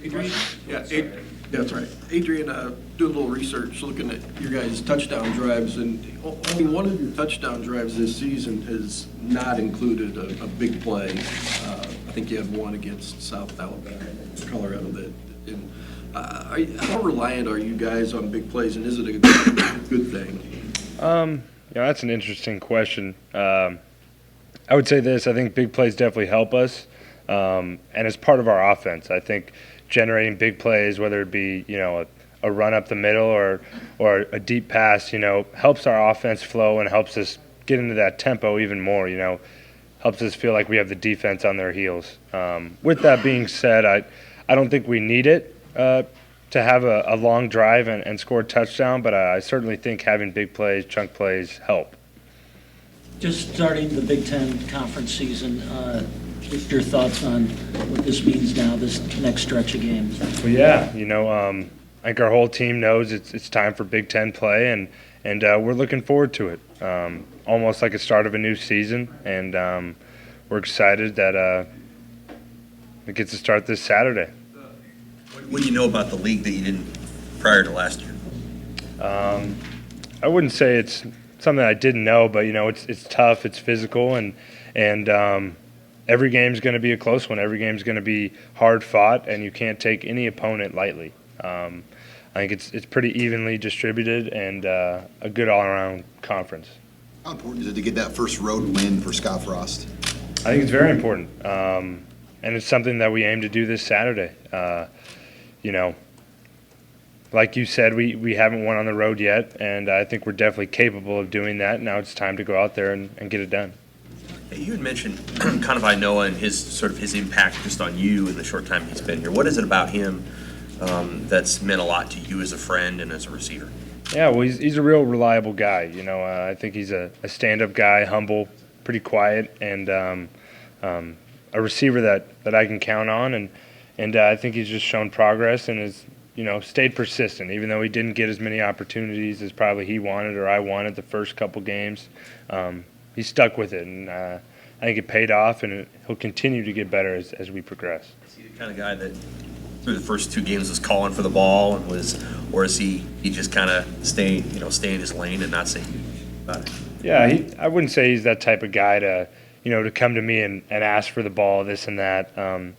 Adrian? Yeah, that's right. Adrian, doing a little research, looking at your guys' touchdown drives, and only one of your touchdown drives this season has not included a big play. I think you had one against South Alabama, Colorado. How reliant are you guys on big plays, and is it a good thing? That's an interesting question. I would say this: I think big plays definitely help us, and it's part of our offense. I think generating big plays, whether it be a run up the middle or a deep pass, helps our offense flow and helps us get into that tempo even more. Helps us feel like we have the defense on their heels. With that being said, I don't think we need it to have a long drive and score a touchdown, but I certainly think having big plays, chunk plays help. Just starting the Big Ten conference season, just your thoughts on what this means now, this next stretch of games. Well, yeah, I think our whole team knows it's time for Big Ten play, and we're looking forward to it. Almost like a start of a new season, and we're excited that it gets to start this Saturday. What do you know about the league that you didn't prior to last year? I wouldn't say it's something I didn't know, but it's tough, it's physical, and every game's going to be a close one. Every game's going to be hard fought, and you can't take any opponent lightly. I think it's pretty evenly distributed and a good all-around conference. How important is it to get that first road win for Scott Frost? I think it's very important, and it's something that we aim to do this Saturday. Like you said, we haven't won on the road yet, and I think we're definitely capable of doing that. Now it's time to go out there and get it done. Hey, you had mentioned kind of Noah and his impact just on you in the short time he's been here. What is it about him that's meant a lot to you as a friend and as a receiver? Yeah, well, he's a real reliable guy. I think he's a stand-up guy, humble, pretty quiet, and a receiver that I can count on. And I think he's just shown progress and has stayed persistent, even though he didn't get as many opportunities as probably he wanted or I wanted the first couple games. He stuck with it, and I think it paid off, and he'll continue to get better as we progress. Is he the kind of guy that through the first two games was calling for the ball and or is he just kind of stay in his lane and not say about it? Yeah, I wouldn't say he's that type of guy to come to me and ask for the ball, this and that.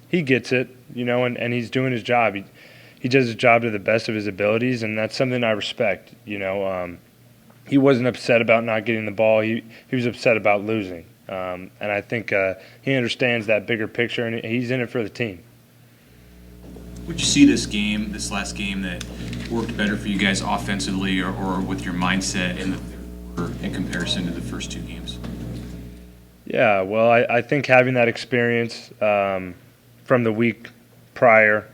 He gets it, and he's doing his job. He does his job to the best of his abilities, and that's something I respect. He wasn't upset about not getting the ball. He was upset about losing. And I think he understands that bigger picture, and he's in it for the team. Would you see this last game, that worked better for you guys offensively or with your mindset in comparison to the first two games? Yeah, well, I think having that experience from the week prior,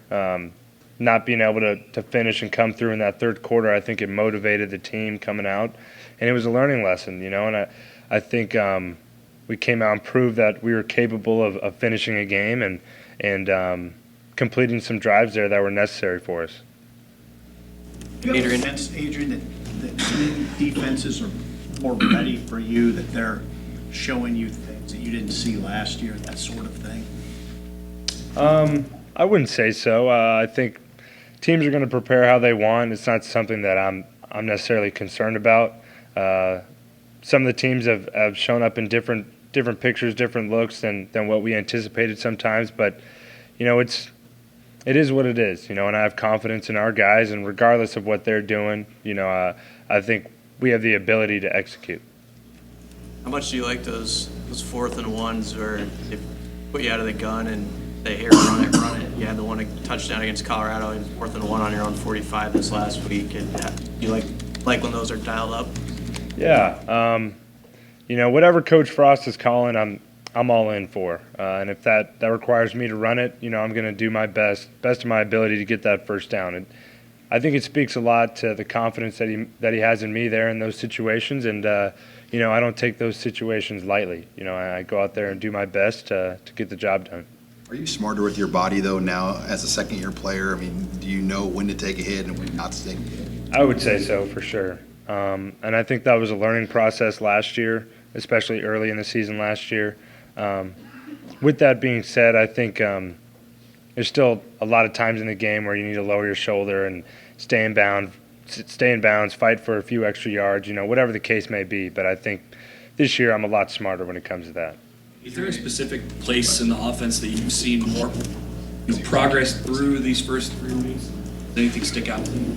not being able to finish and come through in that third quarter, I think it motivated the team coming out, and it was a learning lesson, and I think we came out and proved that we were capable of finishing a game and completing some drives there that were necessary for us. Do you have a sense, Adrian, that defenses are more ready for you, that they're showing you things that you didn't see last year, that sort of thing? I wouldn't say so. I think teams are going to prepare how they want. It's not something that I'm necessarily concerned about. Some of the teams have shown up in different pictures, different looks than what we anticipated sometimes. But it is what it is. And I have confidence in our guys, and regardless of what they're doing, I think we have the ability to execute. How much do you like those 4th and 1s where they put you out of the gun and say, here, run it? You had the one touchdown against Colorado and 4th and 1 on your own 45 this last week. And you like when those are dialed up? Yeah. Whatever Coach Frost is calling, I'm all in for. And if that requires me to run it, I'm going to do my best of my ability to get that first down. And I think it speaks a lot to the confidence that he has in me there in those situations. And I don't take those situations lightly. I go out there and do my best to get the job done. Are you smarter with your body, though, now as a second-year player? I mean, do you know when to take a hit and when not to take a hit? I would say so, for sure. And I think that was a learning process last year, especially early in the season last year. With that being said, I think there's still a lot of times in the game where you need to lower your shoulder and stay in bounds, fight for a few extra yards, whatever the case may be. But I think this year I'm a lot smarter when it comes to that. Is there a specific place in the offense that you've seen more progress through these first 3 weeks? Does anything stick out to you?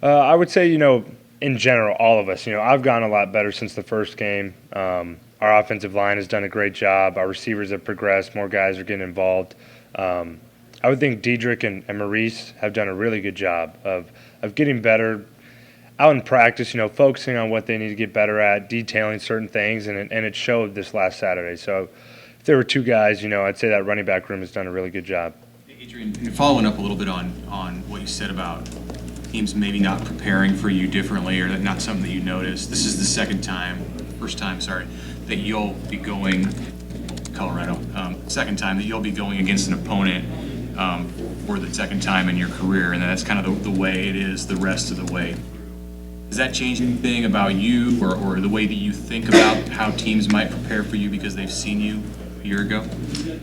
I would say, in general, all of us, I've gotten a lot better since the first game. Our offensive line has done a great job. Our receivers have progressed. More guys are getting involved. I would think Dedrick and Maurice have done a really good job of getting better out in practice, focusing on what they need to get better at, detailing certain things, and it showed this last Saturday. So if there were 2 guys, I'd say that running back room has done a really good job. Adrian, following up a little bit on what you said about teams maybe not preparing for you differently, or that not something that you noticed. This is the first time, that you'll be going, Colorado, second time that you'll be going against an opponent for the second time in your career, and that's kind of the way it is the rest of the way. Does that change anything about you or the way that you think about how teams might prepare for you because they've seen you a year ago?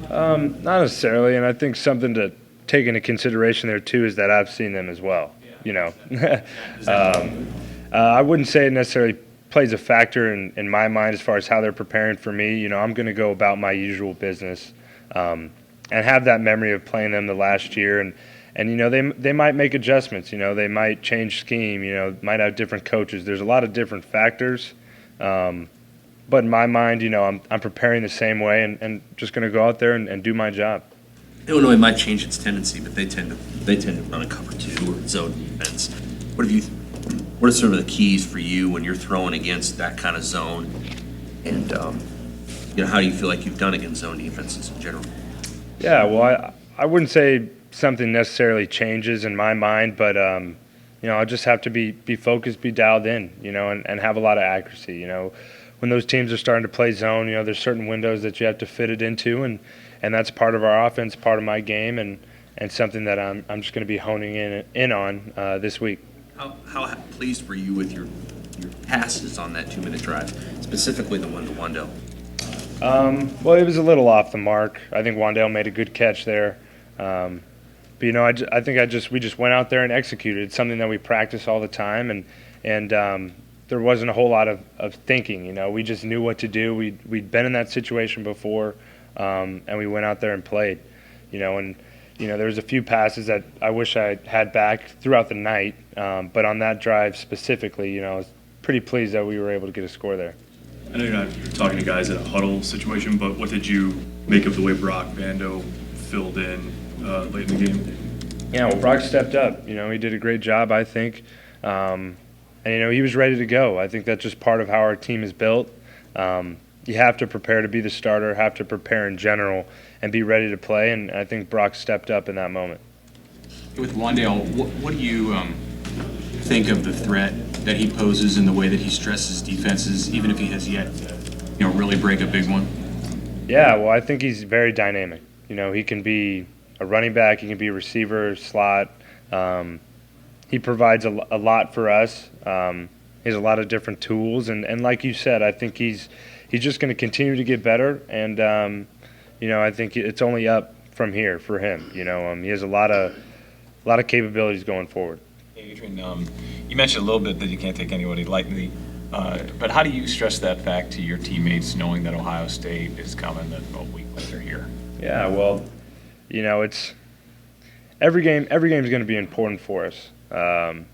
Not necessarily, and I think something to take into consideration there too is that I've seen them as well. I wouldn't say it necessarily plays a factor in my mind as far as how they're preparing for me. I'm going to go about my usual business and have that memory of playing them the last year, and they might make adjustments. They might change scheme. Might have different coaches. There's a lot of different factors. But in my mind, I'm preparing the same way and just going to go out there and do my job. Illinois might change its tendency, but they tend to run a cover 2 or zone defense. What are sort of the keys for you when you're throwing against that kind of zone? And how do you feel like you've done against zone defenses in general? Yeah, well, I wouldn't say something necessarily changes in my mind, but I'll just have to be focused, be dialed in, and have a lot of accuracy. When those teams are starting to play zone, there's certain windows that you have to fit it into, and that's part of our offense, part of my game, and something that I'm just going to be honing in on this week. How pleased were you with your passes on that 2-minute drive, specifically the one to Wandale? Well, it was a little off the mark. I think Wandale made a good catch there. But I think we just went out there and executed. It's something that we practice all the time, and there wasn't a whole lot of thinking. We just knew what to do. We'd been in that situation before, and we went out there and played. There was a few passes that I wish I had back throughout the night, but on that drive specifically, I was pretty pleased that we were able to get a score there. I know you're not talking to guys in a huddle situation, but what did you make of the way Brock Bando filled in late in the game? Yeah, well, Brock stepped up. He did a great job, I think. And he was ready to go. I think that's just part of how our team is built. You have to prepare to be the starter, have to prepare in general, and be ready to play, and I think Brock stepped up in that moment. With Wandale, what do you think of the threat that he poses in the way that he stresses defenses, even if he has yet to really break a big one? Yeah, well, I think he's very dynamic. He can be a running back, he can be a receiver, slot. He provides a lot for us. He has a lot of different tools, and like you said, I think he's just going to continue to get better, and I think it's only up from here for him. He has a lot of capabilities going forward. Adrian, you mentioned a little bit that you can't take anybody lightly, but how do you stress that fact to your teammates, knowing that Ohio State is coming a week later here? Yeah, well, it's every game is going to be important for us. And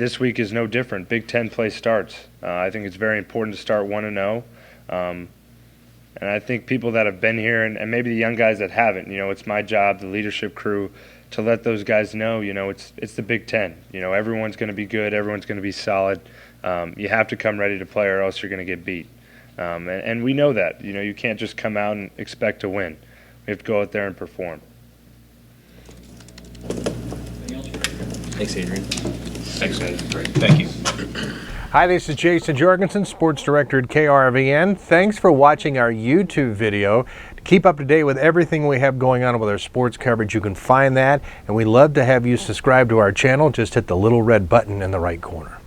this week is no different. Big Ten play starts. I think it's very important to start 1-0. And I think people that have been here and maybe the young guys that haven't, it's my job, the leadership crew, to let those guys know, it's the Big Ten. Everyone's going to be good. Everyone's going to be solid. You have to come ready to play or else you're going to get beat. And we know that. You can't just come out and expect to win. We have to go out there and perform. Thanks, Adrian. Thanks, guys. Great. Thank you. Hi, this is Jason Jorgensen, Sports Director at KRVN. Thanks for watching our YouTube video. To keep up to date with everything we have going on with our sports coverage, you can find that. And we'd love to have you subscribe to our channel. Just hit the little red button in the right corner.